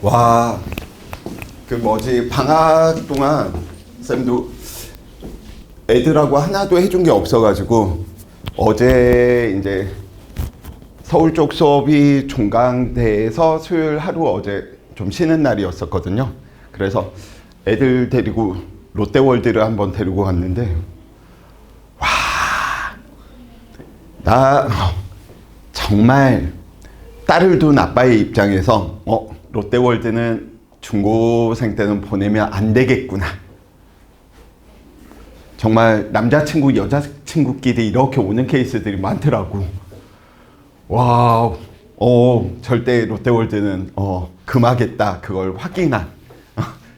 와, 그 뭐지, 방학 동안 쌤도 애들하고 하나도 해준 게 없어가지고 어제 이제 서울 쪽 수업이 종강돼서 수요일 하루 어제 좀 쉬는 날이었었거든요. 그래서 애들 데리고 롯데월드를 한번 데리고 갔는데, 와, 나 정말 딸을 둔 아빠의 입장에서 롯데월드는 중고생 때는 보내면 안 되겠구나. 정말 남자친구 여자친구끼리 이렇게 오는 케이스들이 많더라고. 와, 절대 롯데월드는 금하겠다, 그걸 확인한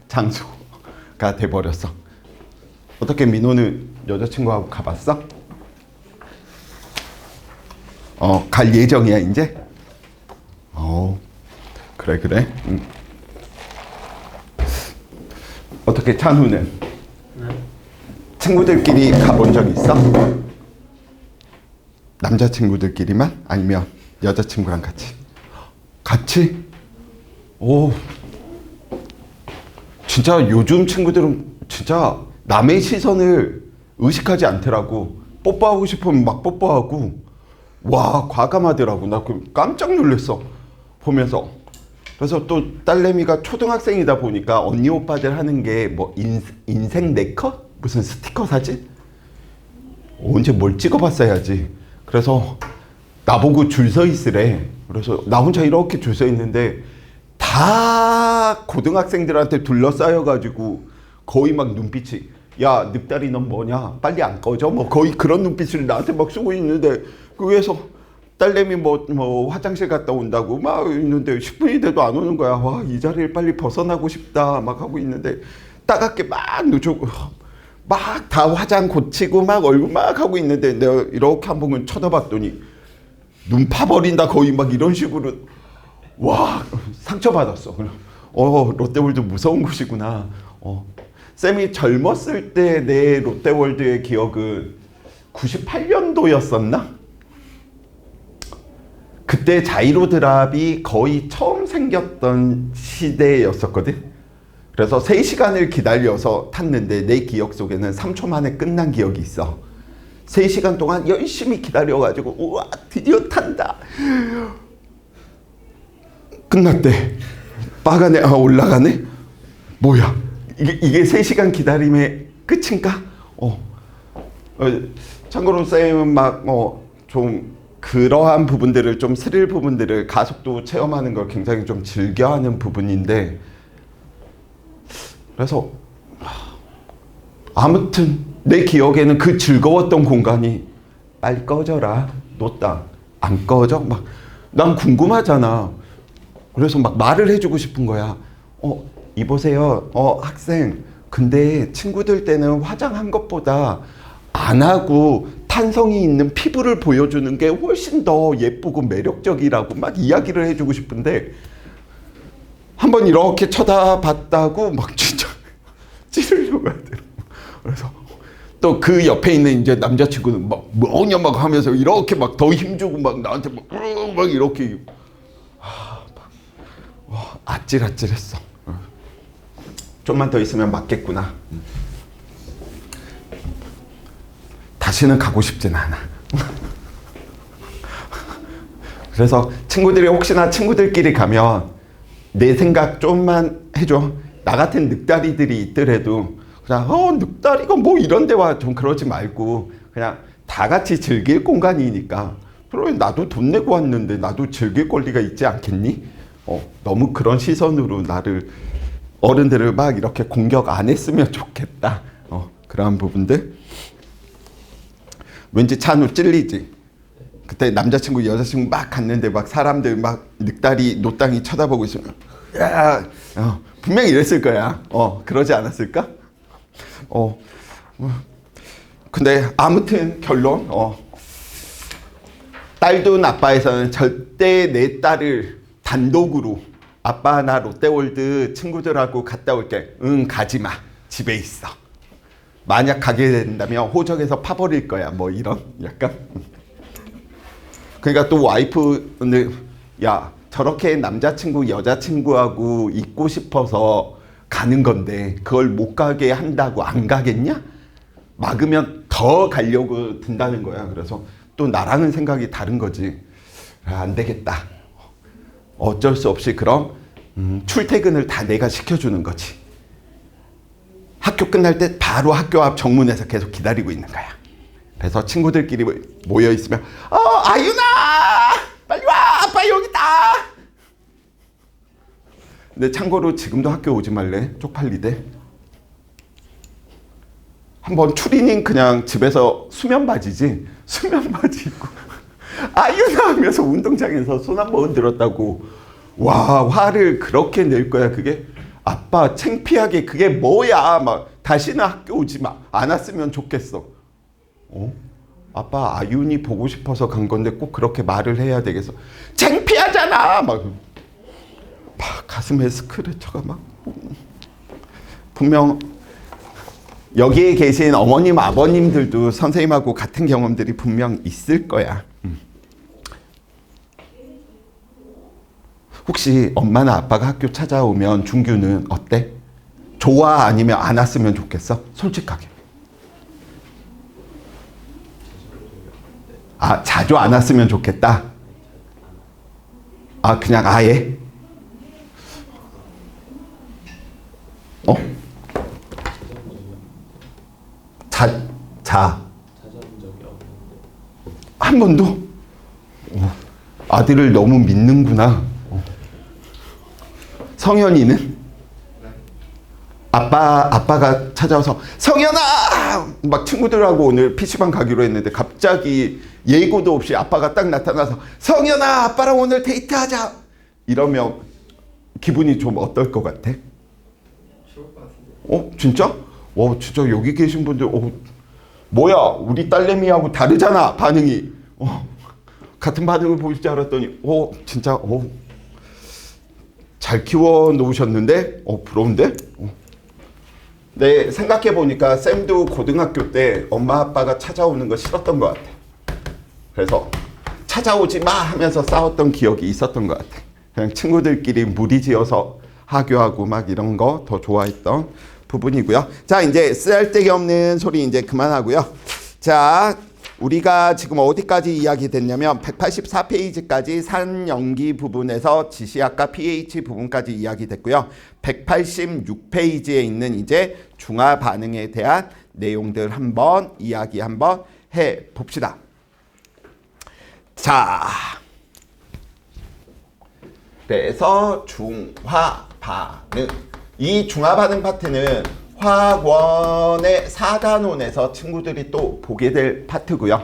장소가 돼버렸어. 어떻게 민호는 여자친구하고 가봤어? 갈 예정이야 이제? 그래. 어떻게 찬우는? 네? 친구들끼리 가본 적 있어? 남자친구들끼리만? 아니면 여자친구랑 같이? 같이? 오, 진짜 요즘 친구들은 진짜 남의 시선을 의식하지 않더라고. 뽀뽀하고 싶으면 막 뽀뽀하고. 와, 과감하더라고. 나 깜짝 놀랐어, 보면서. 그래서 또 딸내미가 초등학생이다 보니까 언니 오빠들 하는 게 뭐 인생 네컷? 무슨 스티커 사진? 언제 뭘 찍어봤어야지. 그래서 나보고 줄 서 있으래. 그래서 나 혼자 이렇게 줄 서 있는데 다 고등학생들한테 둘러싸여가지고 거의 막 눈빛이, 야, 늑다리 넌 뭐냐? 빨리 안 꺼져? 뭐 거의 그런 눈빛을 나한테 막 쏘고 있는데, 그 위에서 딸내미 뭐 화장실 갔다 온다고 막 있는데 10분이 돼도 안 오는 거야. 와, 이 자리를 빨리 벗어나고 싶다 막 하고 있는데, 따갑게 막 누르고 막 다 화장 고치고 막 얼굴 막 하고 있는데, 내가 이렇게 한 번은 쳐다봤더니 눈 파버린다 거의 막 이런 식으로. 와, 상처받았어. 롯데월드 무서운 곳이구나. 쌤이 젊었을 때 내 롯데월드의 기억은 98년도였었나? 그때 자이로 드랍이 거의 처음 생겼던 시대였었거든. 그래서 3시간을 기다려서 탔는데 내 기억 속에는 3초 만에 끝난 기억이 있어. 3시간 동안 열심히 기다려가지고, 우와, 드디어 탄다. 끝났대. 빠가네. 올라가네. 뭐야, 이게 3시간 기다림의 끝인가? 참고로 쌤은 막 좀 그러한 부분들을, 좀 스릴 부분들을, 가속도 체험하는 걸 굉장히 좀 즐겨하는 부분인데, 그래서 아무튼 내 기억에는 그 즐거웠던 공간이, 빨리 꺼져라, 노땅 안 꺼져? 막 난 궁금하잖아. 그래서 막 말을 해주고 싶은 거야. 이보세요, 학생, 근데 친구들 때는 화장한 것보다 안 하고 탄성이 있는 피부를 보여주는 게 훨씬 더 예쁘고 매력적이라고 막 이야기를 해주고 싶은데, 한번 이렇게 쳐다봤다고 막 진짜 찌르려고 하더라고. 그래서 또 그 옆에 있는 이제 남자친구는 막 뭐냐 막 하면서 이렇게 막 더 힘주고 막 나한테 막 이렇게. 와, 아찔아찔했어. 좀만 더 있으면 맞겠구나. 다시는 가고 싶진 않아. 그래서 친구들이 혹시나 친구들끼리 가면 내 생각 좀만 해줘. 나 같은 늑다리들이 있더라도 그냥 늑다리가 뭐 이런 데와 좀 그러지 말고, 그냥 다 같이 즐길 공간이니까. 그러면 나도 돈 내고 왔는데 나도 즐길 권리가 있지 않겠니? 너무 그런 시선으로 나를, 어른들을 막 이렇게 공격 안 했으면 좋겠다. 그런 부분들. 왠지 찬우 찔리지? 그때 남자친구 여자친구 막 갔는데 막 사람들 막 늑다리 노땅이 쳐다보고 있으면, 야, 분명히 이랬을 거야. 그러지 않았을까? 근데 아무튼 결론, 딸 둔 아빠에서는 절대 내 딸을 단독으로, 아빠 나 롯데월드 친구들하고 갔다 올게. 응, 가지마, 집에 있어. 만약 가게 된다면 호적에서 파버릴 거야, 뭐 이런 약간. 그러니까 또 와이프는, 야, 저렇게 남자친구, 여자친구하고 있고 싶어서 가는 건데 그걸 못 가게 한다고 안 가겠냐? 막으면 더 가려고 든다는 거야. 그래서 또 나랑은 생각이 다른 거지. 안 되겠다. 어쩔 수 없이 그럼 출퇴근을 다 내가 시켜주는 거지. 학교 끝날 때 바로 학교 앞 정문에서 계속 기다리고 있는 거야. 그래서 친구들끼리 모여 있으면 아윤아 빨리 와 아빠 여기 있다. 근데 참고로 지금도 학교 오지 말래. 쪽팔리대. 한번 추리닝 그냥 집에서 수면 바지지. 수면 바지 입고 아윤아 하면서 운동장에서 손 한 번 들었다고. 와 화를 그렇게 낼 거야. 그게 아빠 창피하게 그게 뭐야. 막 다시는 학교 오지 않았으면 좋겠어. 아빠 아윤이 보고 싶어서 간 건데 꼭 그렇게 말을 해야 되겠어. 창피하잖아. 막 가슴에 스크래쳐가 막. 분명 여기에 계신 어머님 아버님들도 선생님하고 같은 경험들이 분명 있을 거야. 혹시 엄마나 아빠가 학교 찾아오면 준규는 어때? 좋아 아니면 안 왔으면 좋겠어? 솔직하게. 자주 안 왔으면 좋겠다. 그냥 아예? 한 번도? 아들을 너무 믿는구나. 성현이는? 아빠가 찾아와서 성현아! 막 친구들하고 오늘 PC방 가기로 했는데 갑자기 예고도 없이 아빠가 딱 나타나서 성현아 아빠랑 오늘 데이트하자 이러면 기분이 좀 어떨 것 같아? 좋을 것 같은데. 진짜? 진짜 여기 계신 분들 뭐야 우리 딸내미하고 다르잖아 반응이. 같은 반응을 보일 줄 알았더니 진짜 잘 키워 놓으셨는데 부러운데? 네, 생각해 보니까 쌤도 고등학교 때 엄마 아빠가 찾아오는 거 싫었던 것 같아. 그래서 찾아오지 마 하면서 싸웠던 기억이 있었던 것 같아. 그냥 친구들끼리 무리지어서 하교하고 막 이런 거 더 좋아했던 부분이고요. 자, 이제 쓸데기 없는 소리 이제 그만하고요. 자, 우리가 지금 어디까지 이야기 됐냐면 184페이지까지 산연기 부분에서 지시학과 pH 부분까지 이야기 됐고요. 186페이지에 있는 이제 중화 반응에 대한 내용들 한번 이야기 한번 해 봅시다. 자, 그래서 중화 반응. 이 중화 반응 파트는 화학원의 4단원에서 친구들이 또 보게 될 파트고요.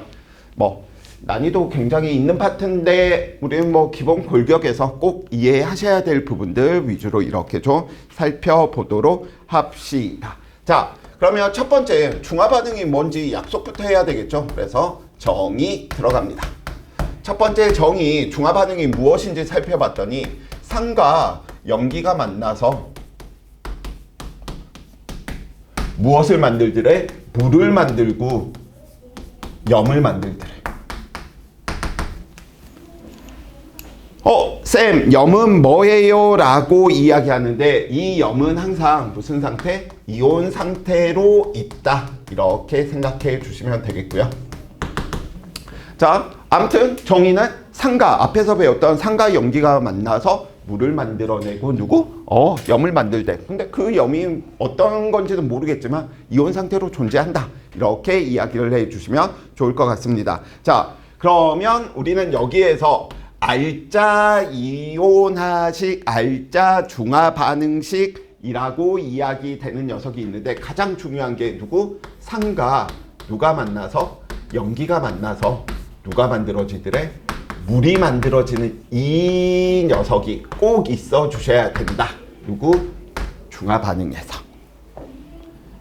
난이도 굉장히 있는 파트인데 우리는 기본 골격에서 꼭 이해하셔야 될 부분들 위주로 이렇게 좀 살펴보도록 합시다. 자, 그러면 첫 번째 중화 반응이 뭔지 약속부터 해야 되겠죠. 그래서 정의 들어갑니다. 첫 번째 정의 중화 반응이 무엇인지 살펴봤더니 산과 염기가 만나서 무엇을 만들더래? 물을 만들고 염을 만들더래. 쌤, 염은 뭐예요? 라고 이야기하는데 이 염은 항상 무슨 상태? 이온 상태로 있다. 이렇게 생각해 주시면 되겠고요. 자, 아무튼 정의는 산과 앞에서 배웠던 산과 염기가 만나서 물을 만들어내고 누구? 염을 만들대. 근데 그 염이 어떤 건지는 모르겠지만 이온 상태로 존재한다. 이렇게 이야기를 해주시면 좋을 것 같습니다. 자, 그러면 우리는 여기에서 알짜 이온화식, 알짜 중화 반응식이라고 이야기되는 녀석이 있는데 가장 중요한 게 누구? 산과 누가 만나서? 염기가 만나서 누가 만들어지더래? 물이 만들어지는 이 녀석이 꼭 있어 주셔야 된다. 누구? 중화 반응에서.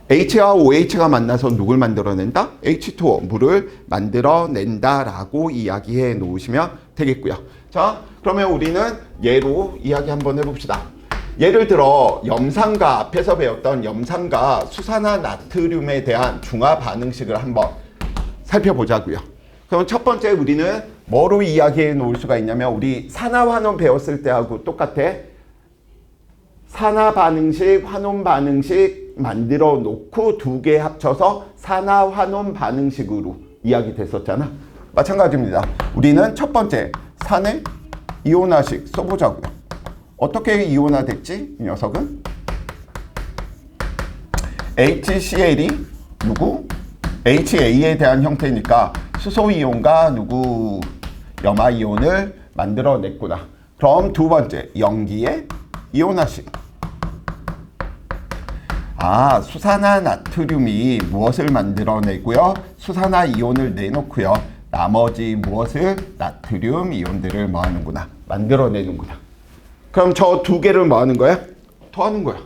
H와 OH가 만나서 누굴 만들어낸다? H2O, 물을 만들어낸다 라고 이야기해 놓으시면 되겠고요. 자, 그러면 우리는 예로 이야기 한번 해봅시다. 예를 들어 염산과 앞에서 배웠던 염산과 수산화 나트륨에 대한 중화 반응식을 한번 살펴보자고요. 그럼 첫 번째 우리는 뭐로 이야기해 놓을 수가 있냐면 우리 산화환원 배웠을 때하고 똑같아. 산화반응식, 환원반응식 만들어 놓고 두 개 합쳐서 산화환원반응식으로 이야기 됐었잖아. 마찬가지입니다. 우리는 첫 번째 산을 이온화식 써보자고요. 어떻게 이온화 됐지? 이 녀석은 HCl이 누구? HA에 대한 형태니까 수소이온과 누구? 염화이온을 만들어냈구나. 그럼 두 번째 염기의 이온화식. 수산화 나트륨이 무엇을 만들어내고요? 수산화 이온을 내놓고요. 나머지 무엇을? 나트륨 이온들을 뭐 하는구나? 만들어내는구나. 그럼 저 두 개를 뭐 하는 거야? 더하는 거야.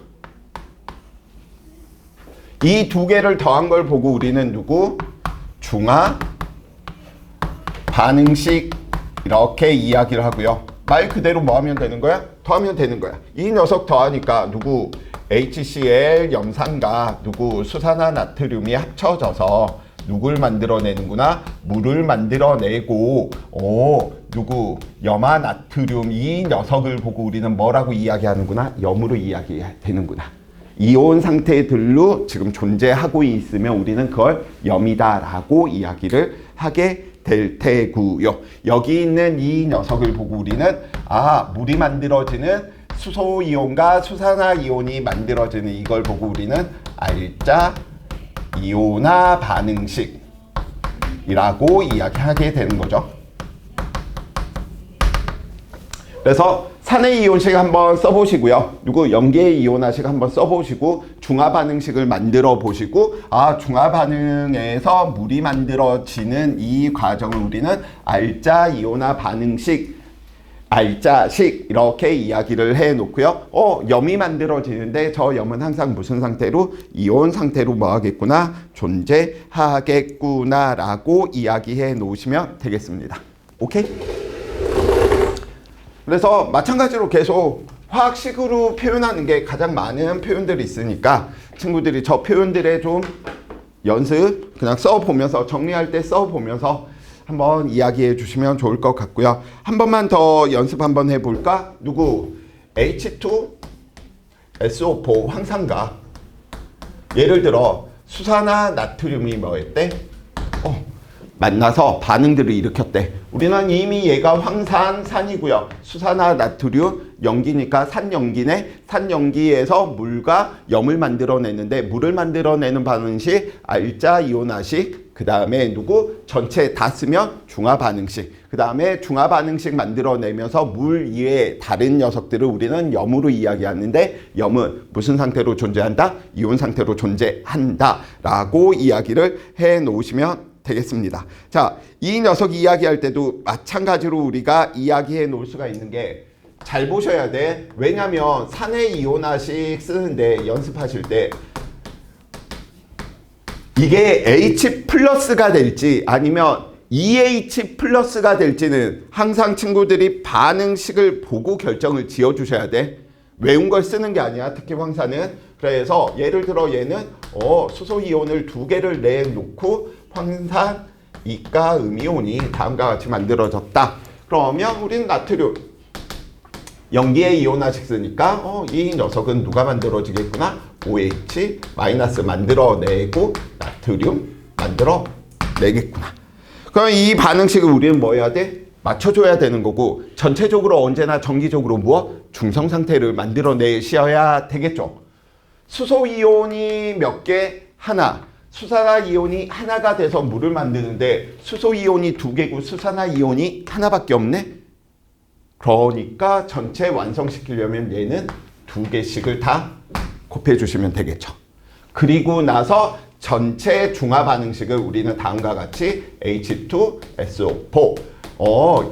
이 두 개를 더한 걸 보고 우리는 누구? 중화 반응식 이렇게 이야기를 하고요. 말 그대로 뭐 하면 되는 거야? 더하면 되는 거야. 이 녀석 더하니까 누구? HCl 염산과 누구? 수산화 나트륨이 합쳐져서 누굴 만들어내는구나? 물을 만들어내고 누구? 염화 나트륨 이 녀석을 보고 우리는 뭐라고 이야기하는구나? 염으로 이야기되는구나. 이온 상태들로 지금 존재하고 있으면 우리는 그걸 염이다라고 이야기를 하게 될 테고요. 여기 있는 이 녀석을 보고 우리는 물이 만들어지는 수소이온과 수산화이온이 만들어지는 이걸 보고 우리는 알짜 이온화 반응식이라고 이야기하게 되는 거죠. 그래서 산의 이온식 한번 써보시고요. 누구 염계의 이온화식 한번 써보시고 중화 반응식을 만들어 보시고 중화 반응에서 물이 만들어지는 이 과정을 우리는 알짜 이온화 반응식 알짜식 이렇게 이야기를 해 놓고요. 염이 만들어지는데 저 염은 항상 무슨 상태로? 이온 상태로 뭐 하겠구나? 존재하겠구나 라고 이야기해 놓으시면 되겠습니다. 오케이? 그래서 마찬가지로 계속 화학식으로 표현하는 게 가장 많은 표현들이 있으니까 친구들이 저 표현들의 좀 연습 그냥 써보면서 정리할 때 써보면서 한번 이야기해 주시면 좋을 것 같고요. 한 번만 더 연습 한번 해볼까? 누구? H2SO4 황산과 예를 들어 수산화 나트륨이 뭐였대? 만나서 반응들을 일으켰대. 우리는 이미 얘가 황산산이고요. 수산화 나트륨 염기니까 산염기네. 산염기에서 물과 염을 만들어내는데 물을 만들어내는 반응식 알짜 이온화식. 그 다음에 누구? 전체 다 쓰면 중화 반응식. 그 다음에 중화 반응식 만들어내면서 물 이외의 다른 녀석들을 우리는 염으로 이야기하는데 염은 무슨 상태로 존재한다? 이온 상태로 존재한다 라고 이야기를 해 놓으시면 되겠습니다. 자, 이 녀석 이야기할 때도 마찬가지로 우리가 이야기해 놓을 수가 있는 게 잘 보셔야 돼. 왜냐면 산의 이온화식 쓰는데 연습하실 때 이게 H 플러스가 될지 아니면 EH 플러스가 될지는 항상 친구들이 반응식을 보고 결정을 지어 주셔야 돼. 외운 걸 쓰는 게 아니야. 특히 황산은. 그래서 예를 들어 얘는 수소이온을 두 개를 내놓고 황산 이가 음이온이 다음과 같이 만들어졌다. 그러면 우리는 나트륨 염기의 이온화식 쓰니까 이 녀석은 누가 만들어지겠구나? OH 마이너스 만들어내고 나트륨 만들어내겠구나. 그럼 이 반응식을 우리는 뭐 해야 돼? 맞춰줘야 되는 거고 전체적으로 언제나 정기적으로 중성 상태를 만들어내셔야 되겠죠. 수소이온이 몇 개? 하나. 수산화이온이 하나가 돼서 물을 만드는데 수소이온이 두 개고 수산화이온이 하나밖에 없네? 그러니까 전체 완성시키려면 얘는 두 개씩을 다 곱해주시면 되겠죠. 그리고 나서 전체 중화 반응식을 우리는 다음과 같이 H2SO4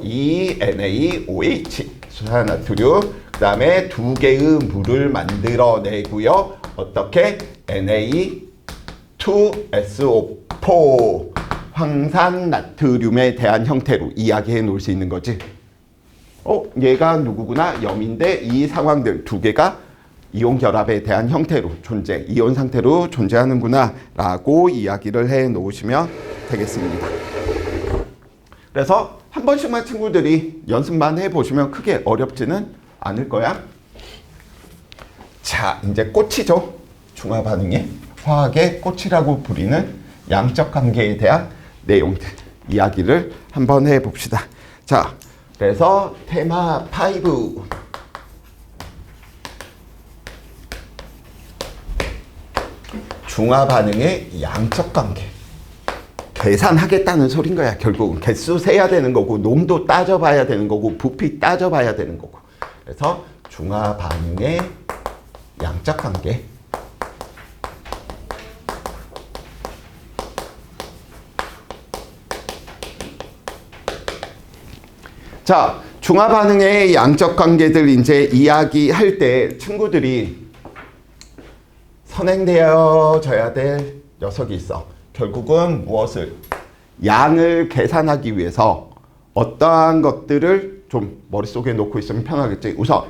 2NaOH 수산화나트륨 그 다음에 두 개의 물을 만들어내고요. 어떻게? Na2SO4 황산나트륨에 대한 형태로 이야기해 놓을 수 있는 거지. 얘가 누구구나? 염인데 이 상황들 두 개가 이온 결합에 대한 형태로 존재, 이온 상태로 존재하는구나 라고 이야기를 해 놓으시면 되겠습니다. 그래서 한 번씩만 친구들이 연습만 해보시면 크게 어렵지는 않을 거야. 자, 이제 꽃이죠. 중화 반응의 화학의 꽃이라고 부리는 양적 관계에 대한 내용들 이야기를 한번 해봅시다. 자, 그래서 테마 5. 중화 반응의 양적 관계. 계산하겠다는 소린 거야. 결국은 개수 세야 되는 거고, 농도 따져봐야 되는 거고, 부피 따져봐야 되는 거고. 그래서 중화 반응의 양적 관계. 자, 중화 반응의 양적 관계들 이제 이야기할 때 친구들이 선행되어져야 될 녀석이 있어. 결국은 무엇을? 양을 계산하기 위해서 어떠한 것들을 좀 머릿속에 놓고 있으면 편하겠지. 우선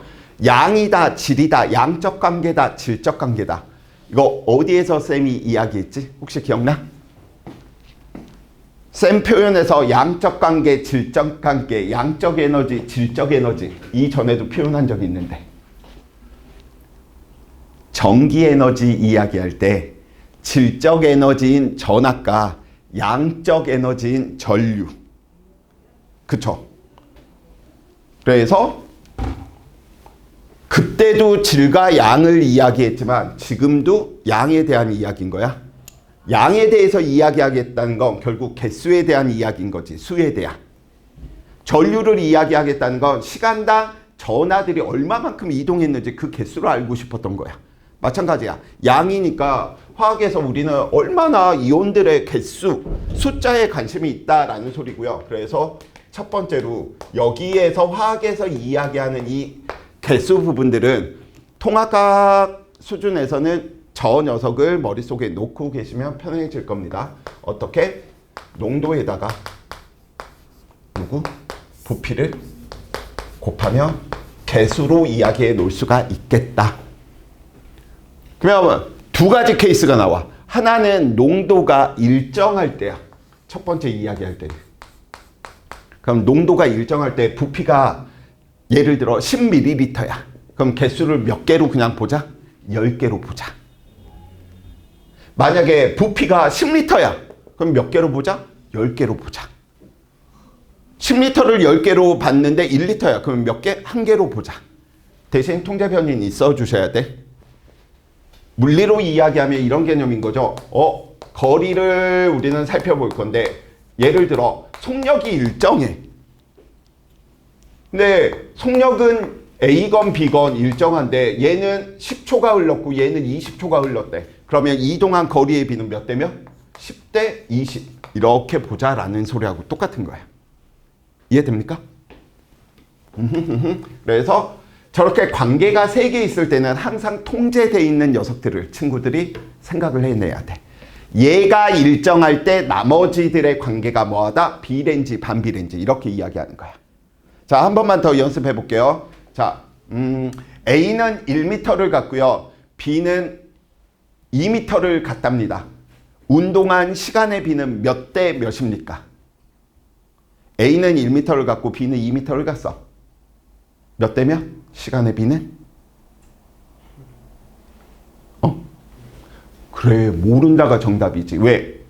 양이다, 질이다, 양적 관계다, 질적 관계다. 이거 어디에서 쌤이 이야기했지? 혹시 기억나? 쌤 표현에서 양적 관계, 질적 관계, 양적 에너지, 질적 에너지 이전에도 표현한 적이 있는데 전기 에너지 이야기할 때 질적 에너지인 전압과 양적 에너지인 전류. 그쵸? 그래서 그때도 질과 양을 이야기했지만 지금도 양에 대한 이야기인 거야. 양에 대해서 이야기하겠다는 건 결국 개수에 대한 이야기인 거지. 수에 대한. 전류를 이야기하겠다는 건 시간당 전하들이 얼마만큼 이동했는지 그 개수를 알고 싶었던 거야. 마찬가지야. 양이니까 화학에서 우리는 얼마나 이온들의 개수, 숫자에 관심이 있다라는 소리고요. 그래서 첫 번째로 여기에서 화학에서 이야기하는 이 개수 부분들은 통합학 수준에서는 저 녀석을 머릿속에 놓고 계시면 편해질 겁니다. 어떻게? 농도에다가 부피를 곱하면 개수로 이야기해 놓을 수가 있겠다. 그러면 두 가지 케이스가 나와. 하나는 농도가 일정할 때야. 첫 번째 이야기할 때는. 그럼 농도가 일정할 때 부피가 예를 들어 10ml야. 그럼 개수를 몇 개로 그냥 보자? 10개로 보자. 만약에 부피가 10L야. 그럼 몇 개로 보자? 10개로 보자. 10L를 10개로 봤는데 1L야. 그럼 몇 개? 1개로 보자. 대신 통제 변인이 써주셔야 돼. 물리로 이야기하면 이런 개념인 거죠. 거리를 우리는 살펴볼 건데 예를 들어 속력이 일정해. 근데 속력은 A건 B건 일정한데 얘는 10초가 흘렀고 얘는 20초가 흘렀대. 그러면 이동한 거리의 비는 몇 대면? 10대 20 이렇게 보자라는 소리하고 똑같은 거야. 이해됩니까? 그래서 저렇게 관계가 3개 있을 때는 항상 통제되어 있는 녀석들을 친구들이 생각을 해내야 돼. 얘가 일정할 때 나머지들의 관계가 뭐하다? 비례인지 반비례인지 이렇게 이야기하는 거야. 자, 한 번만 더 연습해 볼게요. 자, A는 1m를 갖고요. B는 2m를 갖답니다. 운동한 시간의 B는 몇 대 몇입니까? A는 1m를 갖고 B는 2m를 갔어. 몇 대면? 시간의 B는? 그래, 모른다가 정답이지. 왜?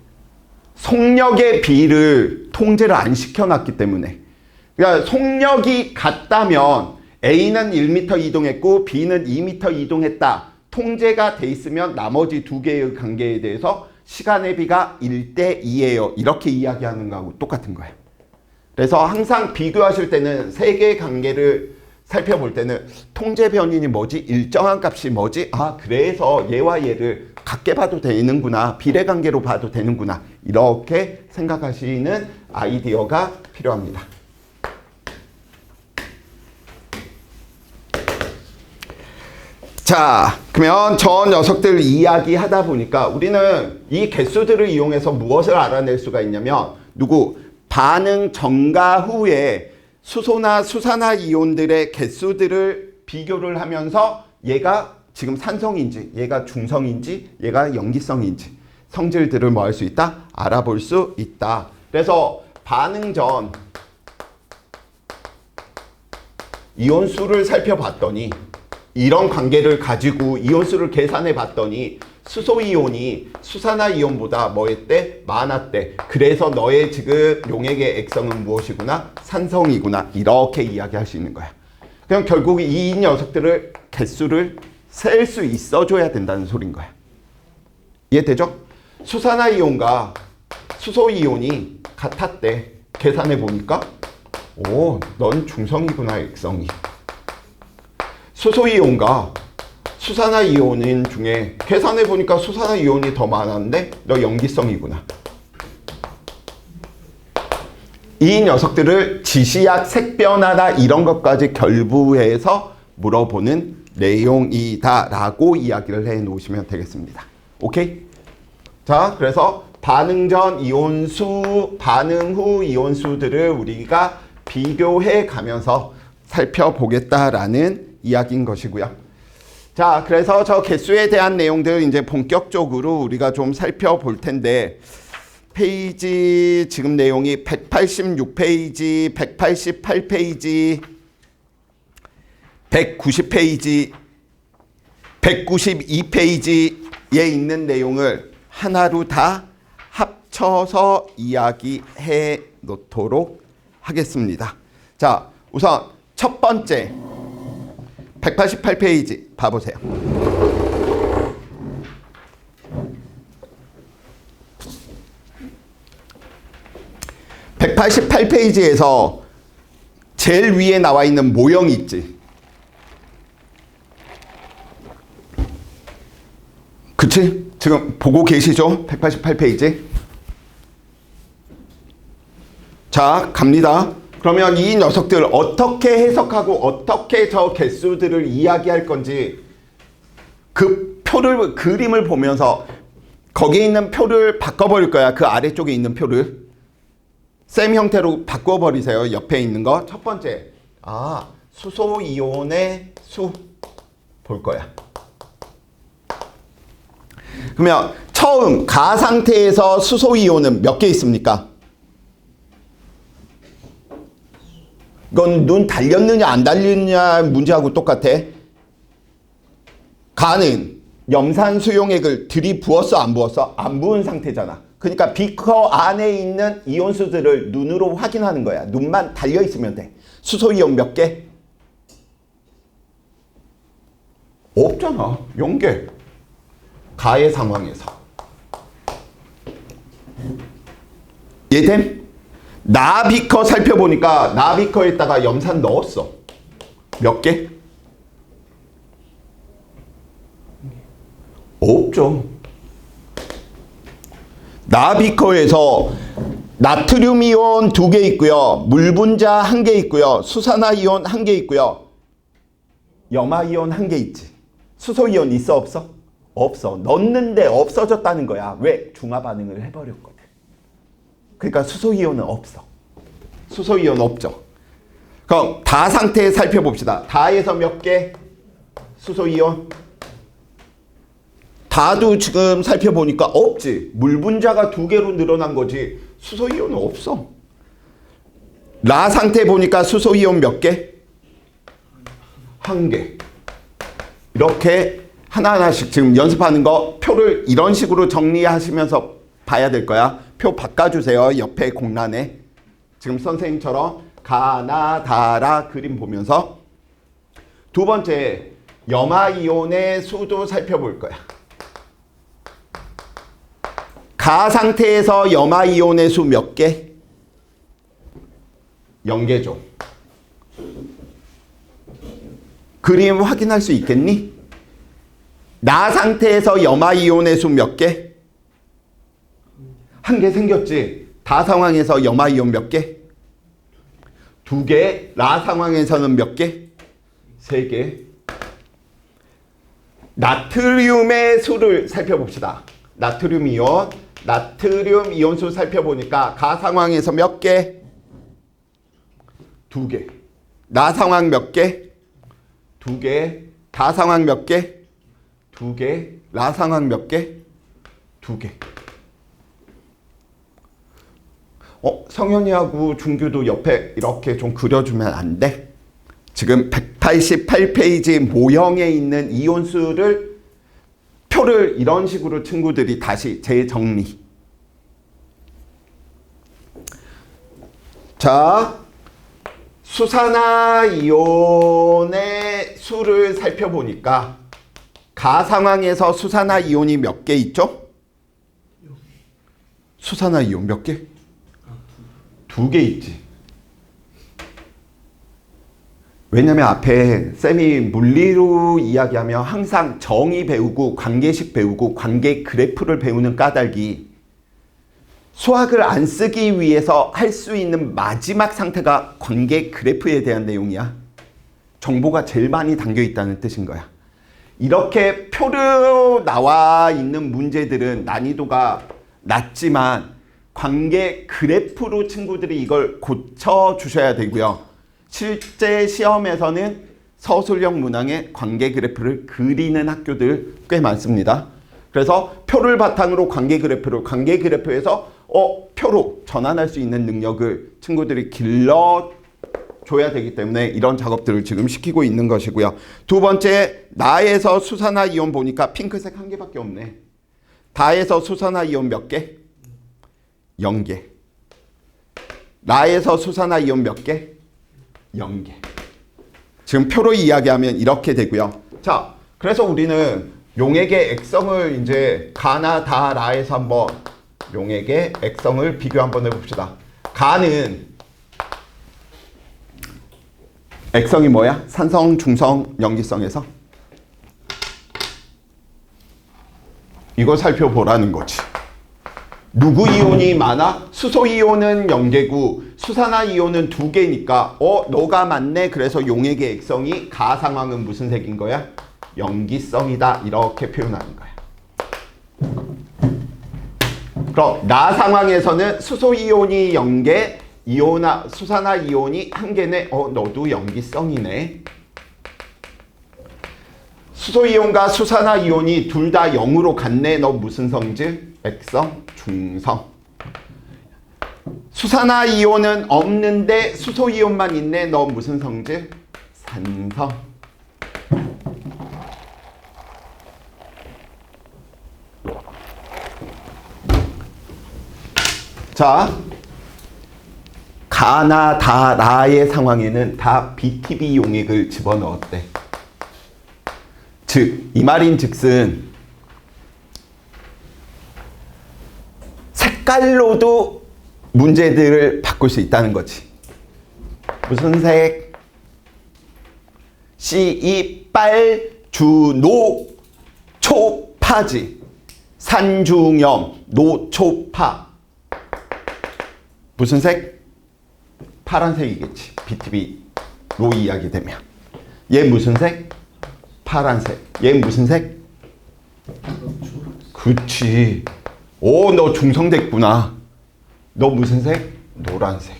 속력의 B를 통제를 안 시켜놨기 때문에. 그러니까 속력이 같다면 A는 1m 이동했고 B는 2m 이동했다. 통제가 돼 있으면 나머지 두 개의 관계에 대해서 시간의 B가 1대 2예요. 이렇게 이야기하는 거하고 똑같은 거예요. 그래서 항상 비교하실 때는 세 개의 관계를 살펴볼 때는 통제 변인이 뭐지? 일정한 값이 뭐지? 아, 그래서 얘와 얘를 같게 봐도 되는구나. 비례관계로 봐도 되는구나. 이렇게 생각하시는 아이디어가 필요합니다. 자, 그러면 저 녀석들 이야기하다 보니까 우리는 이 개수들을 이용해서 무엇을 알아낼 수가 있냐면 반응 전과 후에 수소나 수산화 이온들의 개수들을 비교를 하면서 얘가 지금 산성인지 얘가 중성인지 얘가 염기성인지 성질들을 뭐 할 수 있다? 알아볼 수 있다. 그래서 반응 전 이온수를 살펴봤더니 이런 관계를 가지고 이온수를 계산해 봤더니 수소이온이 수산화이온보다 뭐 했대? 많았대. 그래서 너의 지금 용액의 액성은 무엇이구나? 산성이구나. 이렇게 이야기할 수 있는 거야. 그럼 결국 이 녀석들을 개수를 셀 수 있어줘야 된다는 소린 거야. 이해되죠? 수산화이온과 수소이온이 같았대. 계산해 보니까 오, 넌 중성이구나, 액성이. 수소이온과 수산화이온 중에 계산해 보니까 수산화이온이 더 많았는데 너 염기성이구나. 이 녀석들을 지시약 색변화나 이런 것까지 결부해서 물어보는 내용이다라고 이야기를 해 놓으시면 되겠습니다. 오케이? 자, 그래서 반응 전 이온수, 반응 후 이온수들을 우리가 비교해 가면서 살펴보겠다라는 이야기인 것이고요. 자, 그래서 저 개수에 대한 내용들 이제 본격적으로 우리가 좀 살펴볼 텐데, 페이지 지금 내용이 186페이지, 188페이지, 190페이지, 192페이지에 있는 내용을 하나로 다 합쳐서 이야기해 놓도록 하겠습니다. 자, 우선 첫 번째 188페이지 봐보세요. (188페이지에서) 제일 위에 나와 있는 모형이 있지. 그치? 지금 보고 계시죠? 188페이지. 자, 갑니다. 그러면 이 녀석들 어떻게 해석하고 어떻게 저 개수들을 이야기할 건지 그 표를, 그림을 보면서 거기에 있는 표를 바꿔버릴 거야. 그 아래쪽에 있는 표를 셈 형태로 바꿔버리세요. 옆에 있는 거. 첫 번째, 수소이온의 수 볼 거야. 그러면 처음 가 상태에서 수소이온은 몇 개 있습니까? 이건 눈 달렸느냐 안 달렸느냐 문제하고 똑같아. 가는 염산 수용액을 들이부었어 안 부었어? 안 부은 상태잖아. 그러니까 비커 안에 있는 이온수들을 눈으로 확인하는 거야. 눈만 달려있으면 돼. 수소이온 몇 개? 없잖아. 0개. 가의 상황에서. 이해됨? 나비커 살펴보니까 나비커에다가 염산 넣었어. 몇 개? 없죠. 나비커에서 나트륨 이온 2개 있고요. 물 분자 1개 있고요. 수산화 이온 1개 있고요. 염화 이온 1개 있지. 수소 이온 있어 없어? 없어. 넣었는데 없어졌다는 거야. 왜? 중화 반응을 해버렸거든. 그러니까 수소이온은 없어. 수소이온 없죠. 그럼 다 상태 살펴봅시다. 다에서 몇 개? 수소이온? 다도 지금 살펴보니까 없지. 물 분자가 2개로 늘어난 거지. 수소이온은 없어. 라 상태 보니까 수소이온 몇 개? 1개. 이렇게 하나하나씩 지금 연습하는 거 표를 이런 식으로 정리하시면서 봐야 될 거야. 표 바꿔주세요. 옆에 공란에. 지금 선생님처럼 가나 다라 그림 보면서. 두 번째, 염화이온의 수도 살펴볼 거야. 가 상태에서 염화이온의 수 몇 개? 0개죠. 그림 확인할 수 있겠니? 나 상태에서 염화이온의 수 몇 개? 1개 생겼지. 다 상황에서 염화이온 몇 개? 2개. 라 상황에서는 몇 개? 3개. 나트륨의 수를 살펴봅시다. 나트륨 이온. 나트륨 이온수 살펴보니까 가 상황에서 몇 개? 2개. 나 상황 몇 개? 2개. 다 상황 몇 개? 2개. 라 상황 몇 개? 2개. 성현이하고 준규도 옆에 이렇게 좀 그려주면 안 돼? 지금 188페이지 모형에 있는 이온수를 표를 이런 식으로 친구들이 다시 재정리. 자, 수산화이온의 수를 살펴보니까 가상황에서 수산화이온이 몇 개 있죠? 수산화이온 몇 개? 2개 있지. 왜냐면 앞에 쌤이 물리로 이야기하면 항상 정의 배우고 관계식 배우고 관계 그래프를 배우는 까닭이 수학을 안 쓰기 위해서 할 수 있는 마지막 상태가 관계 그래프에 대한 내용이야. 정보가 제일 많이 담겨 있다는 뜻인 거야. 이렇게 표로 나와 있는 문제들은 난이도가 낮지만 관계 그래프로 친구들이 이걸 고쳐 주셔야 되고요. 실제 시험에서는 서술형 문항에 관계 그래프를 그리는 학교들 꽤 많습니다. 그래서 표를 바탕으로 관계 그래프에서 표로 전환할 수 있는 능력을 친구들이 길러줘야 되기 때문에 이런 작업들을 지금 시키고 있는 것이고요. 두 번째, 나에서 수산화이온 보니까 핑크색 한 개밖에 없네. 다에서 수산화이온 몇 개? 0개. 나에서 수산화이온 몇 개? 0개. 지금 표로 이야기하면 이렇게 되고요. 자, 그래서 우리는 용액의 액성을 이제 가나 다 라에서 한번 용액의 액성을 비교 한번 해봅시다. 가는 액성이 뭐야? 산성, 중성, 염기성에서 이거 살펴보라는 거지. 누구 이온이 많아? 수소 이온은 0개고 수산화 이온은 2개니까 너가 맞네. 그래서 용액의 액성이 가 상황은 무슨 색인 거야? 염기성이다. 이렇게 표현하는 거야. 그럼 나 상황에서는 수소 이온이 0개, 수산화 이온이 1개네. 너도 염기성이네. 수소 이온과 수산화 이온이 둘 다 0으로 같네. 너 무슨 성질? 액성, 중성. 수산화 이온은 없는데 수소 이온만 있네. 너 무슨 성질? 산성. 자, 가나 다 라의 상황에는 다 BTB 용액을 집어넣었대. 즉, 이 말인즉슨 색깔로도 문제들을 바꿀 수 있다는 거지. 무슨 색? C2 빨주노초파지. 산중염 노초파. 무슨 색? 파란색이겠지. BTB로 이야기되면. 얘 무슨 색? 파란색. 얘 무슨 색? 그치. 너 중성됐구나. 너 무슨 색? 노란색.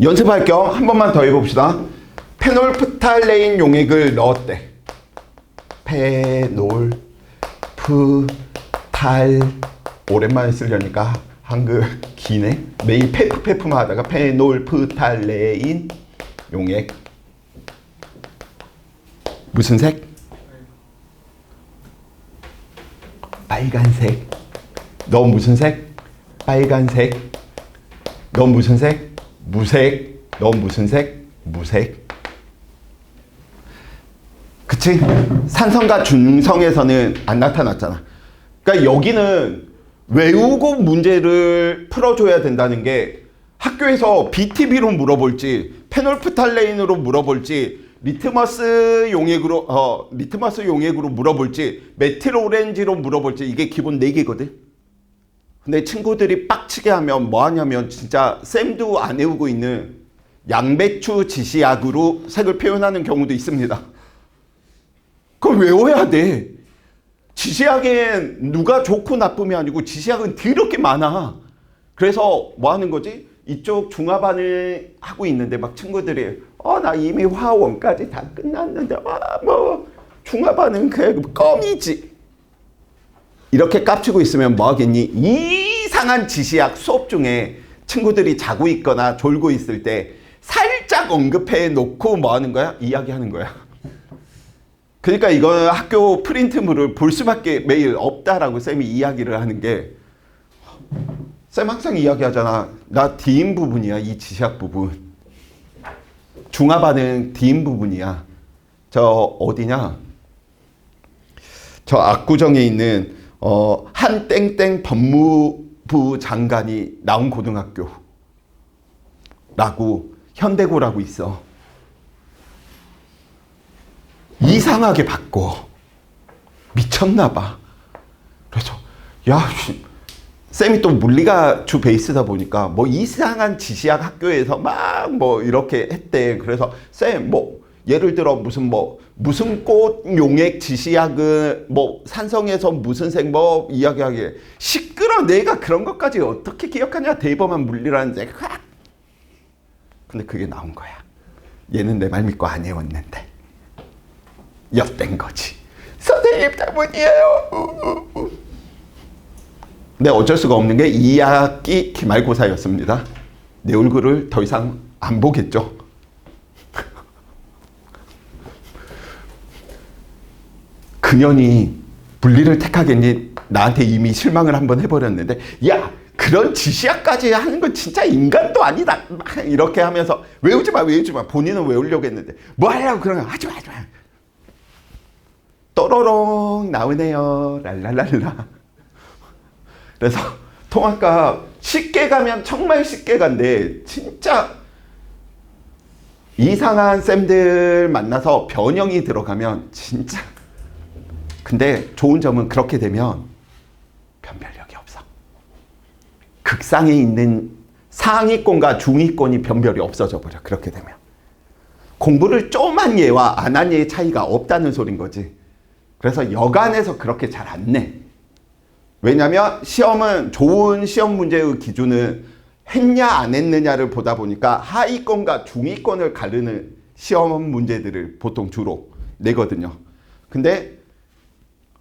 연습할 겸 한 번만 더 해봅시다. 페놀프탈레인 용액을 넣었대. 페놀프탈. 오랜만에 쓰려니까 한글 기네. 매일 페프만 하다가 페놀프탈레인 용액. 무슨 색? 빨간색. 너 무슨 색? 빨간색. 너 무슨 색? 무색. 너 무슨 색? 무색. 그치? 산성과 중성에서는 안 나타났잖아. 그러니까 여기는 외우고 문제를 풀어줘야 된다는 게 학교에서 BTB로 물어볼지 페놀프탈레인으로 물어볼지 리트머스 용액으로 물어볼지 메틸 오렌지로 물어볼지 이게 기본 4개거든. 근데 친구들이 빡치게 하면 뭐 하냐면 진짜 쌤도 안 외우고 있는 양배추 지시약으로 색을 표현하는 경우도 있습니다. 그걸 외워야 돼. 지시약엔 누가 좋고 나쁨이 아니고 지시약은 더럽게 많아. 그래서 뭐 하는 거지? 이쪽 중화반을 하고 있는데 막 친구들이 나 이미 화원까지 다 끝났는데 뭐 중화반은 그냥 껌이지. 이렇게 깝치고 있으면 뭐 하겠니? 이상한 지시약 수업 중에 친구들이 자고 있거나 졸고 있을 때 살짝 언급해 놓고 뭐 하는 거야? 이야기하는 거야. 그러니까 이거 학교 프린트물을 볼 수밖에 매일 없다라고 쌤이 이야기를 하는 게, 쌤 항상 이야기하잖아. 나 D인 부분이야. 이 지시학 부분. 중화반응 D인 부분이야. 저 어디냐? 저 압구정에 있는 한 땡땡 법무부 장관이 나온 고등학교라고 현대고라고 있어. 이상하게 바꿔. 미쳤나 봐. 그래서 야, 쌤이 또 물리가 주 베이스다 보니까 뭐 이상한 지시학 학교에서 막 뭐 이렇게 했대. 그래서 쌤 뭐 예를 들어 무슨 꽃 용액 지시학은 뭐 산성에서 무슨 생 뭐 이야기하게 시끄러. 내가 그런 것까지 어떻게 기억하냐. 대범한 물리라는데. 근데 그게 나온 거야. 얘는 내 말 믿고 안 해왔는데 엿된 거지. 선생님 때문이에요. 근데 어쩔 수가 없는 게 2학기 기말고사였습니다. 내 얼굴을 더 이상 안 보겠죠. 그년이 물리를 택하겠니? 나한테 이미 실망을 한번 해버렸는데, 야, 그런 지시학까지 하는 건 진짜 인간도 아니다. 이렇게 하면서 외우지 마. 본인은 외우려고 했는데 뭐 하려고 그러냐. 하지 마. 또로롱 나오네요. 랄랄랄라. 그래서 통합과 쉽게 가면 정말 쉽게 간대. 진짜 이상한 쌤들 만나서 변형이 들어가면 진짜. 근데 좋은 점은 그렇게 되면 변별력이 없어. 극상에 있는 상위권과 중위권이 변별이 없어져 버려. 그렇게 되면 공부를 좀 한 얘와 안 한 얘의 차이가 없다는 소린 거지. 그래서 여간에서 그렇게 잘 안 내. 왜냐면 시험은, 좋은 시험 문제의 기준은 했냐 안 했느냐를 보다 보니까 하위권과 중위권을 가르는 시험 문제들을 보통 주로 내거든요. 근데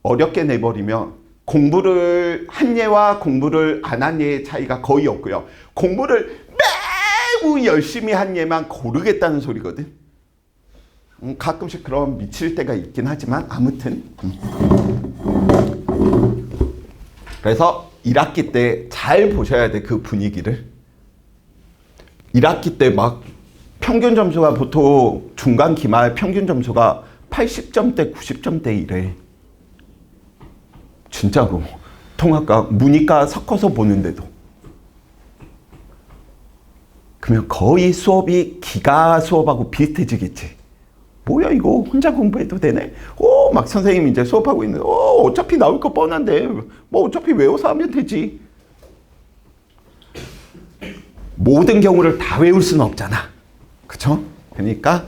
어렵게 내버리면 공부를 한 예와 공부를 안 한 예의 차이가 거의 없고요. 공부를 매우 열심히 한 예만 고르겠다는 소리거든. 가끔씩 그런 미칠 때가 있긴 하지만 아무튼. 그래서 1학기 때 잘 보셔야 돼. 그 분위기를. 1학기 때 막 평균 점수가 보통 중간 기말 평균 점수가 80점대 90점대 이래. 진짜로. 통합과 문이과 섞어서 보는데도. 그러면 거의 수업이 기가 수업하고 비슷해지겠지. 뭐야 이거 혼자 공부해도 되네. 막 선생님 이제 수업하고 있는데 어차피 나올 거 뻔한데 뭐 어차피 외워서 하면 되지. 모든 경우를 다 외울 수는 없잖아. 그쵸? 그러니까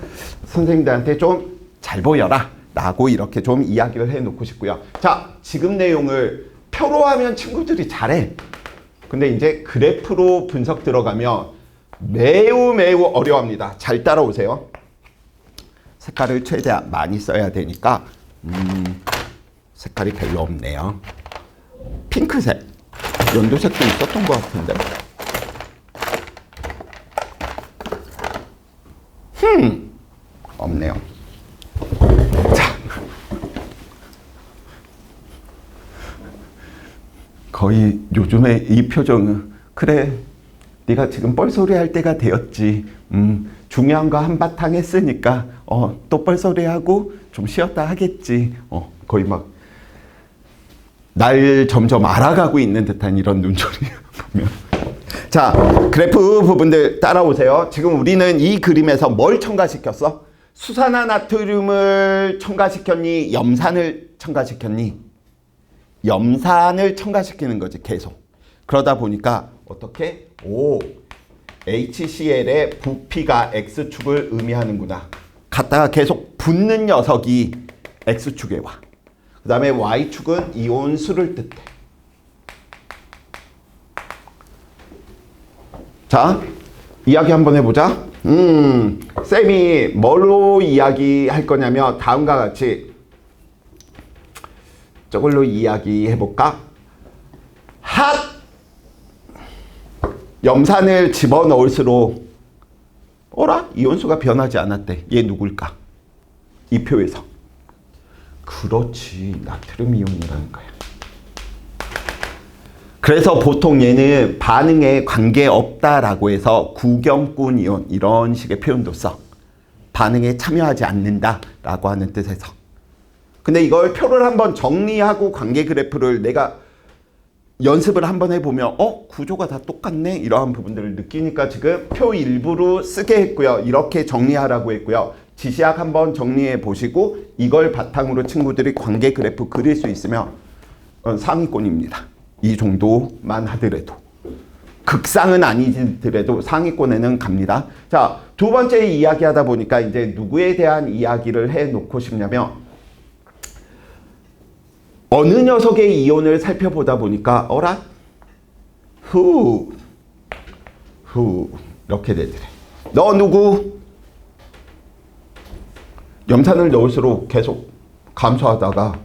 선생님들한테 좀 잘 보여라 라고 이렇게 좀 이야기를 해놓고 싶고요. 자, 지금 내용을 표로 하면 친구들이 잘해. 근데 이제 그래프로 분석 들어가면 매우 어려워합니다. 잘 따라오세요. 색깔을 최대한 많이 써야 되니까 색깔이 별로 없네요. 핑크색, 연두색도 있었던 것 같은데. 없네요. 자, 거의 요즘에 이 표정은 그래 네가 지금 뻘소리 할 때가 되었지. 중요한 거 한바탕 했으니까 또 뻘소리 하고 좀 쉬었다 하겠지. 거의 막 날 점점 알아가고 있는 듯한 이런 눈초리 보면. 자, 그래프 부분들 따라오세요. 지금 우리는 이 그림에서 뭘 첨가시켰어? 수산화나트륨을 첨가시켰니? 염산을 첨가시켰니? 염산을 첨가시키는 거지, 계속. 그러다 보니까 어떻게? HCl의 부피가 X축을 의미하는구나. 갖다가 계속 붙는 녀석이 X축에 와. 그 다음에 Y축은 이온수를 뜻해. 자, 이야기 한번 해보자. 쌤이 뭘로 이야기할 거냐면 다음과 같이 저걸로 이야기해볼까? 핫! 염산을 집어넣을수록 어라? 이온수가 변하지 않았대. 얘 누굴까? 이 표에서. 그렇지. 나트륨 이온이라는 거야. 그래서 보통 얘는 반응에 관계없다라고 해서 구경꾼 이온 이런 식의 표현도 써. 반응에 참여하지 않는다라고 하는 뜻에서. 근데 이걸 표를 한번 정리하고 관계 그래프를 내가 연습을 한번 해보면 구조가 다 똑같네 이러한 부분들을 느끼니까 지금 표 일부로 쓰게 했고요. 이렇게 정리하라고 했고요. 지시학 한번 정리해 보시고 이걸 바탕으로 친구들이 관계 그래프 그릴 수 있으면 상위권입니다. 이 정도만 하더라도. 극상은 아니더라도 상위권에는 갑니다. 자, 두 번째 이야기 하다 보니까 이제 누구에 대한 이야기를 해 놓고 싶냐면 어느 녀석의 이온을 살펴보다 보니까 이렇게 되더래. 너 누구? 염산을 넣을수록 계속 감소하다가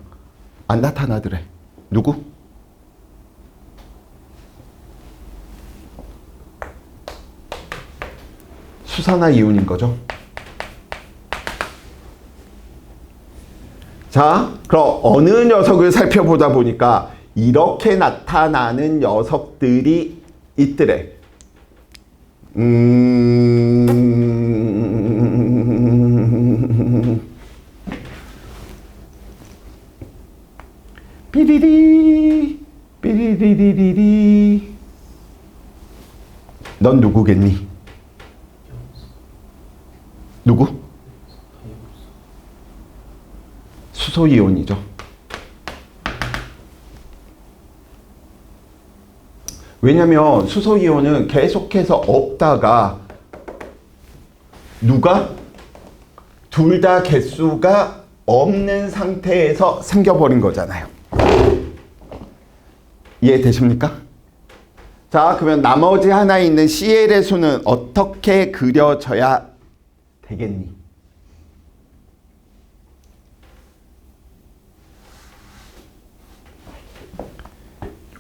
안 나타나더래. 누구? 수산화 이온인 거죠. 자, 그럼 어느 녀석을 살펴보다 보니까 이렇게 나타나는 녀석들이 있더래. 삐리리 삐리리리리리. 넌 누구겠니? 누구? 수소이온이죠. 왜냐면 수소이온은 계속해서 없다가 누가? 둘 다 개수가 없는 상태에서 생겨버린 거잖아요. 이해되십니까? 자, 그러면 나머지 하나 있는 CL의 수는 어떻게 그려져야 되겠니?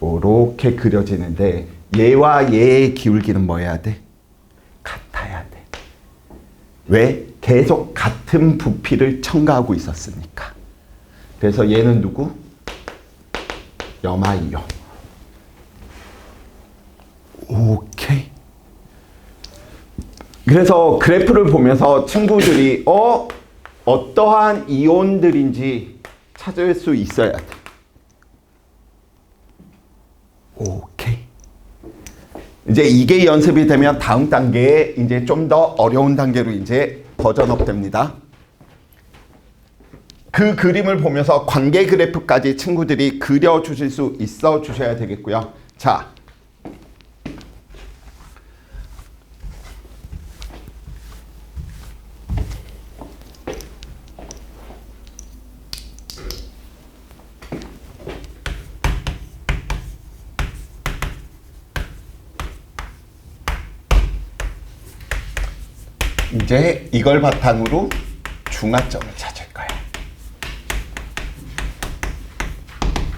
요렇게 그려지는데 얘와 얘의 기울기는 뭐 해야 돼? 같아야 돼. 왜? 계속 같은 부피를 첨가하고 있었으니까. 그래서 얘는 누구? 염화이온. 오케이. 그래서 그래프를 보면서 친구들이 어떠한 이온들인지 찾을 수 있어야 돼. 오케이. 이제 이게 연습이 되면 다음 단계에 이제 좀 더 어려운 단계로 이제 버전업 됩니다. 그 그림을 보면서 관계 그래프까지 친구들이 그려주실 수 있어 주셔야 되겠고요. 자. 이제 이걸 바탕으로 중화점을 찾을 거예요.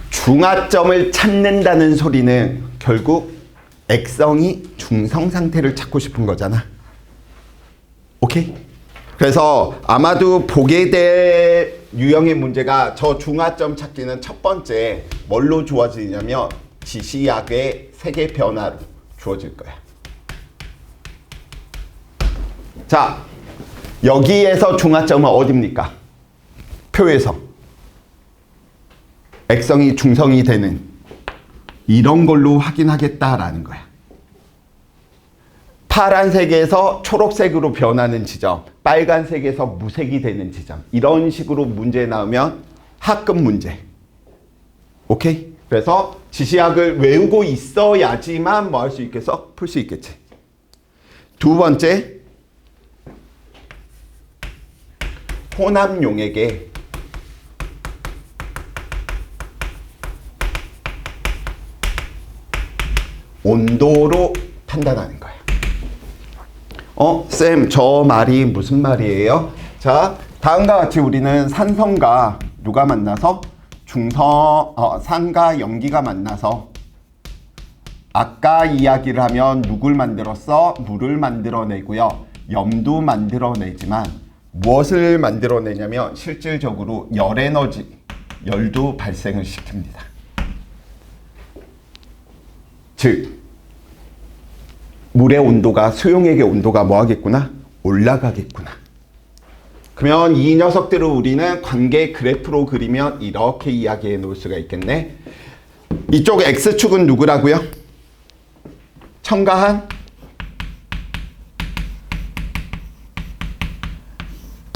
중화점을 찾는다는 소리는 결국 액성이 중성 상태를 찾고 싶은 거잖아. 오케이? 그래서 아마도 보게 될 유형의 문제가 저 중화점 찾기는 첫 번째 뭘로 주어지냐면 지시약의 세계 변화로 주어질 거야. 자, 여기에서 중화점은 어디입니까? 표에서. 액성이 중성이 되는 이런 걸로 확인하겠다라는 거야. 파란색에서 초록색으로 변하는 지점, 빨간색에서 무색이 되는 지점. 이런 식으로 문제 나오면 학급 문제. 오케이? 그래서 지시학을 외우고 있어야지만 뭐 할 수 있겠어? 풀 수 있겠지. 두 번째, 혼합용액의 온도로 판단하는 거야. 쌤, 저 말이 무슨 말이에요? 자, 다음과 같이 우리는 산성과 누가 만나서 산과 염기가 만나서 아까 이야기를 하면 누굴 만들었어? 물을 만들어내고요. 염도 만들어내지만 무엇을 만들어내냐면 실질적으로 열에너지, 열도 발생을 시킵니다. 즉 물의 온도가 수용액의 온도가 뭐 하겠구나? 올라가겠구나. 그러면 이 녀석들을 우리는 관계 그래프로 그리면 이렇게 이야기해 놓을 수가 있겠네. 이쪽 X축은 누구라고요? 첨가한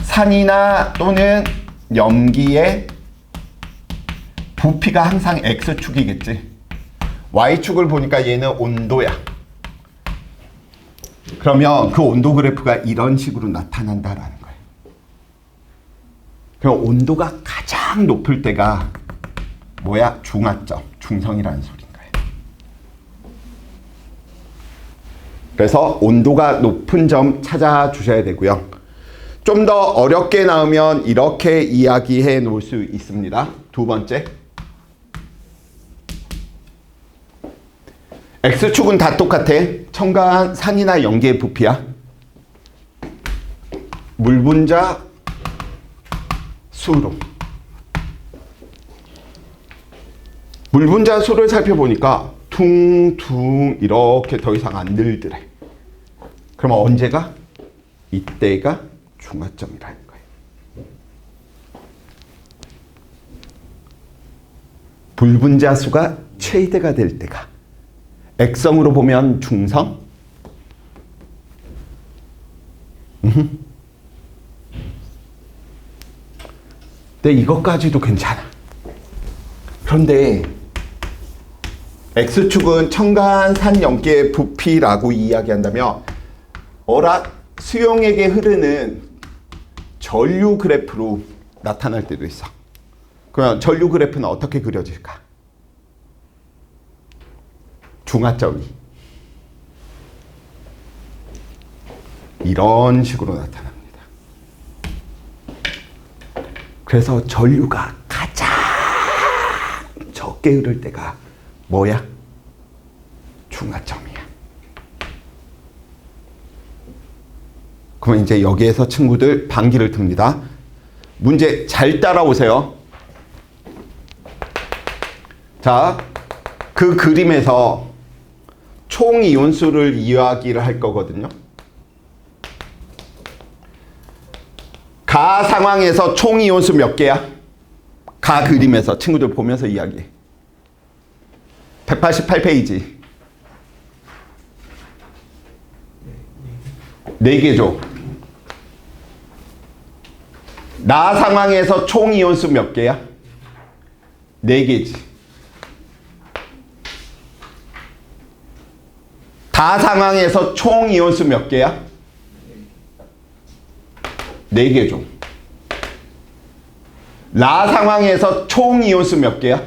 산이나 또는 염기의 부피가 항상 X축이겠지. Y축을 보니까 얘는 온도야. 그러면 그 온도 그래프가 이런 식으로 나타난다라는 거예요. 그럼 온도가 가장 높을 때가 뭐야? 중하점, 중성이라는 소리인 거예요. 그래서 온도가 높은 점 찾아주셔야 되고요. 좀 더 어렵게 나오면 이렇게 이야기해 놓을 수 있습니다. 두 번째. X축은 다 똑같아. 첨가한 산이나 염기의 부피야. 물 분자 수로. 물 분자 수를 살펴보니까 퉁퉁 이렇게 더 이상 안 늘더래. 그러면 언제가? 이때가 중하점이라는 거예요. 물 분자 수가 최대가 될 때가. 액성으로 보면 중성. 근데 이것까지도 괜찮아. 그런데 X축은 첨가한 산 염기의 부피라고 이야기한다면 수용액에 흐르는 전류 그래프로 나타날 때도 있어. 그러면 전류 그래프는 어떻게 그려질까? 중하점이 이런 식으로 나타납니다. 그래서 전류가 가장 적게 흐를 때가 뭐야? 중하점이야. 그러면 이제 여기에서 친구들 반기를 듭니다. 문제 잘 따라오세요. 자, 그 그림에서 총 이온수를 이야기를 할 거거든요. 가 상황에서 총 이온수 몇 개야? 가 그림에서 친구들 보면서 이야기해. 188페이지. 4개죠. 나 상황에서 총 이온수 몇 개야? 4개지. 다 상황에서 총 이온수 몇 개야? 4개죠. 라 상황에서 총 이온수 몇 개야?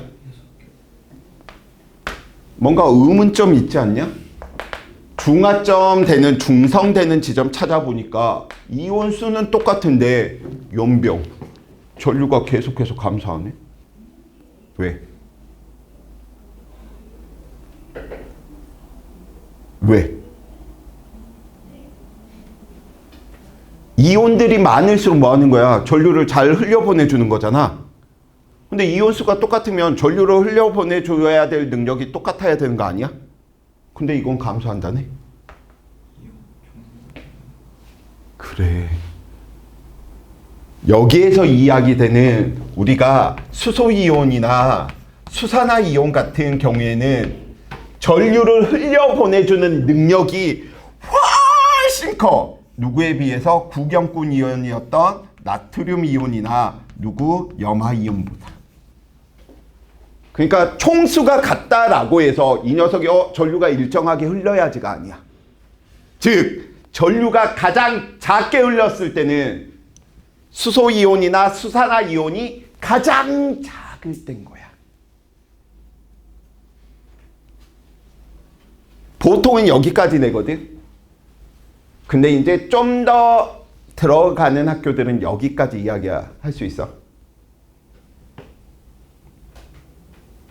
뭔가 의문점 있지 않냐? 중하점 되는 중성 되는 지점 찾아보니까 이온수는 똑같은데 연병 전류가 계속해서 감소하네. 왜? 왜? 이온들이 많을수록 뭐 하는 거야? 전류를 잘 흘려보내주는 거잖아. 근데 이온수가 똑같으면 전류를 흘려보내줘야 될 능력이 똑같아야 되는 거 아니야? 근데 이건 감소한다네? 그래. 여기에서 이야기되는 우리가 수소이온이나 수산화이온 같은 경우에는 전류를 흘려보내주는 능력이 훨씬 커. 누구에 비해서 구경꾼 이온이었던 나트륨 이온이나 염화이온보다. 그러니까 총수가 같다라고 해서 이 녀석이 전류가 일정하게 흘러야지가 아니야. 즉 전류가 가장 작게 흘렀을 때는 수소이온이나 수산화이온이 가장 작을 때인 거야. 보통은 여기까지 내거든. 근데 이제 좀 더 들어가는 학교들은 여기까지 이야기할 수 있어.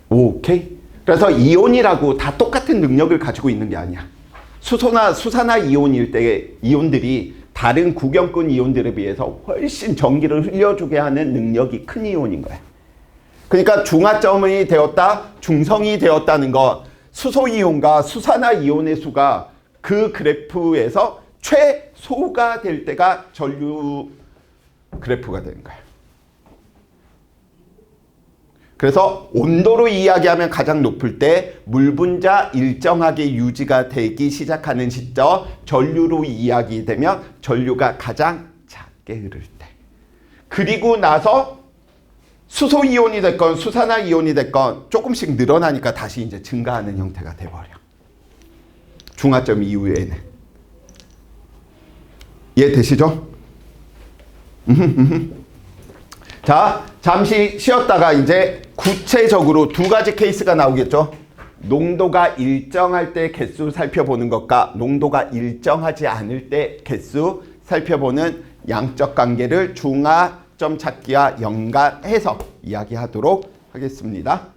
오케이? 그래서 이온이라고 다 똑같은 능력을 가지고 있는 게 아니야. 수산화 이온일 때 이온들이 다른 구경꾼 이온들에 비해서 훨씬 전기를 흘려주게 하는 능력이 큰 이온인 거야. 그러니까 중화점이 되었다, 중성이 되었다는 것, 수소 이온과 수산화 이온의 수가 그 그래프에서 최소가 될 때가 전류 그래프가 되는 거야. 그래서 온도로 이야기하면 가장 높을 때 물 분자 일정하게 유지가 되기 시작하는 시점, 전류로 이야기되면 전류가 가장 작게 흐를 때. 그리고 나서 수소 이온이 됐건 수산화 이온이 됐건 조금씩 늘어나니까 다시 이제 증가하는 형태가 돼버려. 중화점 이후에는. 이해되시죠? 자, 잠시 쉬었다가 이제 구체적으로 두 가지 케이스가 나오겠죠. 농도가 일정할 때 개수 살펴보는 것과 농도가 일정하지 않을 때 개수 살펴보는 양적 관계를 중화점 찾기와 연관해서 이야기하도록 하겠습니다.